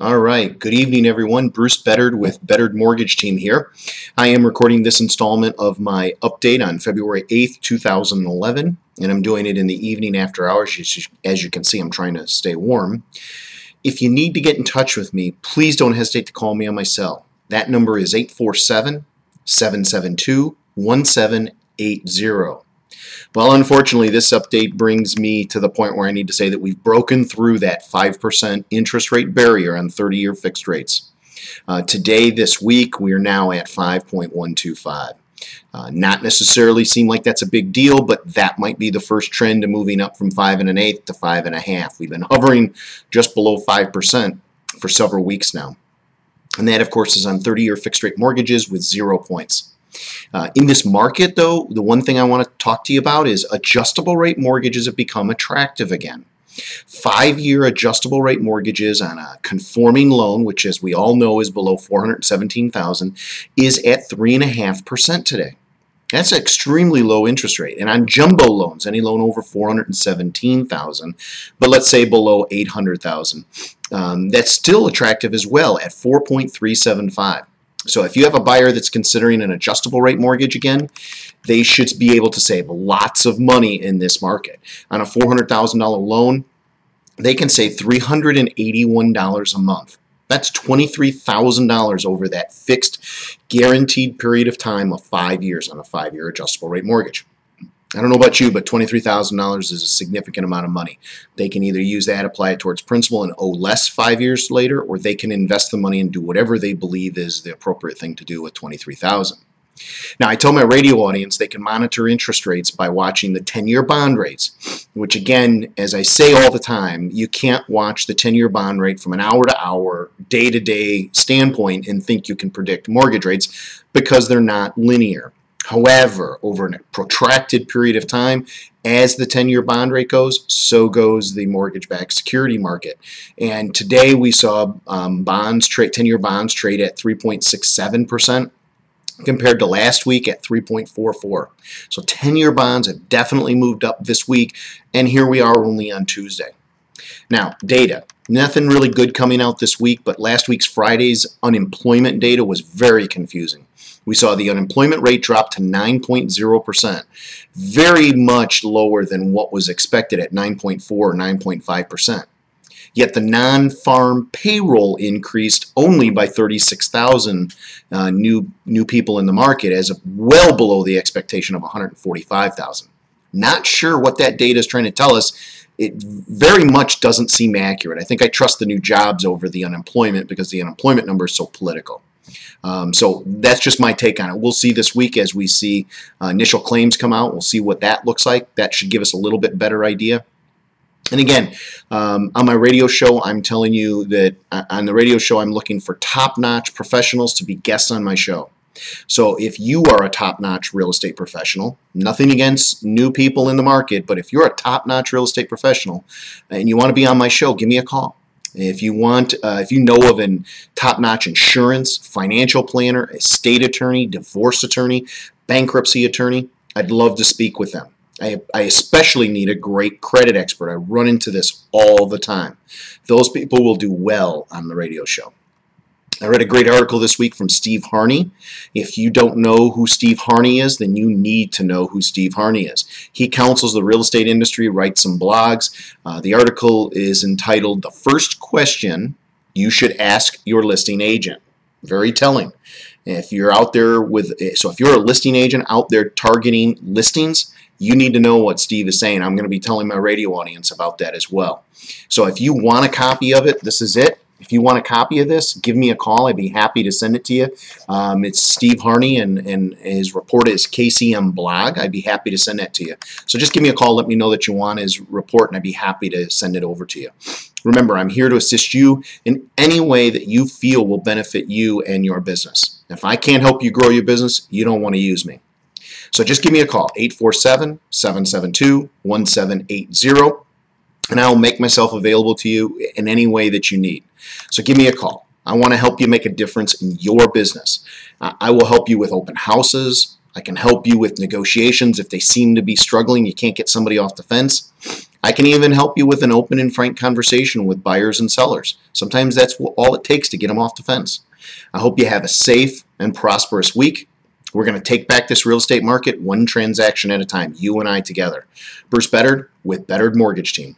All right. Good evening, everyone. Bruce Beddard with Beddard Mortgage Team here. I am recording this installment of my update on February 8th, 2011, and I'm doing it in the evening after hours. As you can see, I'm trying to stay warm. If you need to get in touch with me, please don't hesitate to call me on my cell. That number is 847-772-1780. Well, unfortunately, this update brings me to the point where I need to say that we've broken through that 5% interest rate barrier on 30-year fixed rates. Today, this week, we are now at 5.125. Not necessarily seem like that's a big deal, but that might be the first trend to moving up from 5 1/8 to 5 1/2. We've been hovering just below 5% for several weeks now. And that, of course, is on 30-year fixed rate mortgages with 0 points. In this market, though, the one thing I want to talk to you about is adjustable rate mortgages have become attractive again. 5-year adjustable rate mortgages on a conforming loan, which as we all know is below $417,000, is at 3.5% today. That's an extremely low interest rate. And on jumbo loans, any loan over $417,000, but let's say below $800,000, that's still attractive as well at 4.375. So if you have a buyer that's considering an adjustable rate mortgage again, they should be able to save lots of money in this market. On a $400,000 loan, they can save $381 a month. That's $23,000 over that fixed guaranteed period of time of 5 years on a 5-year adjustable rate mortgage. I don't know about you, but $23,000 is a significant amount of money. They can either use that, apply it towards principal, and owe less 5 years later, or they can invest the money and do whatever they believe is the appropriate thing to do with $23,000. Now, I told my radio audience they can monitor interest rates by watching the 10-year bond rates, which again, as I say all the time, you can't watch the 10-year bond rate from an hour-to-hour, day-to-day standpoint and think you can predict mortgage rates because they're not linear. However, over a protracted period of time, as the 10-year bond rate goes, so goes the mortgage-backed security market. And today we saw 10-year bonds trade at 3.67% compared to last week at 3.44. So 10-year bonds have definitely moved up this week, and here we are only on Tuesday. Now, data. Nothing really good coming out this week, but last week's Friday's unemployment data was very confusing. We saw the unemployment rate drop to 9.0%, very much lower than what was expected at 9.4 or 9.5%. Yet the non-farm payroll increased only by 36,000 new people in the market, as well below the expectation of 145,000. Not sure what that data is trying to tell us. It very much doesn't seem accurate. I think I trust the new jobs over the unemployment because the unemployment number is so political. So that's just my take on it. We'll see this week as we see initial claims come out. We'll see what that looks like. That should give us a little bit better idea. And again, on my radio show, I'm telling you that on the radio show, I'm looking for top-notch professionals to be guests on my show. So if you are a top-notch real estate professional, nothing against new people in the market, but if you're a top-notch real estate professional and you want to be on my show, give me a call. If you want, if you know of a top-notch insurance, financial planner, estate attorney, divorce attorney, bankruptcy attorney, I'd love to speak with them. I especially need a great credit expert. I run into this all the time. Those people will do well on the radio show. I read a great article this week from Steve Harney. If you don't know who Steve Harney is, then you need to know who Steve Harney is. He counsels the real estate industry, writes some blogs. The article is entitled, "The First Question You Should Ask Your Listing Agent." Very telling. If you're out there if you're a listing agent out there targeting listings, you need to know what Steve is saying. I'm going to be telling my radio audience about that as well. So if you want a copy of it, this is it. If you want a copy of this, give me a call. I'd be happy to send it to you. It's Steve Harney, and his report is KCM Blog. I'd be happy to send that to you. So just give me a call. Let me know that you want his report, and I'd be happy to send it over to you. Remember, I'm here to assist you in any way that you feel will benefit you and your business. If I can't help you grow your business, you don't want to use me. So just give me a call, 847-772-1780. And I'll make myself available to you in any way that you need. So give me a call. I want to help you make a difference in your business. I will help you with open houses. I can help you with negotiations if they seem to be struggling. You can't get somebody off the fence. I can even help you with an open and frank conversation with buyers and sellers. Sometimes that's all it takes to get them off the fence. I hope you have a safe and prosperous week. We're going to take back this real estate market one transaction at a time, you and I together. Bruce Beddard with Beddard Mortgage Team.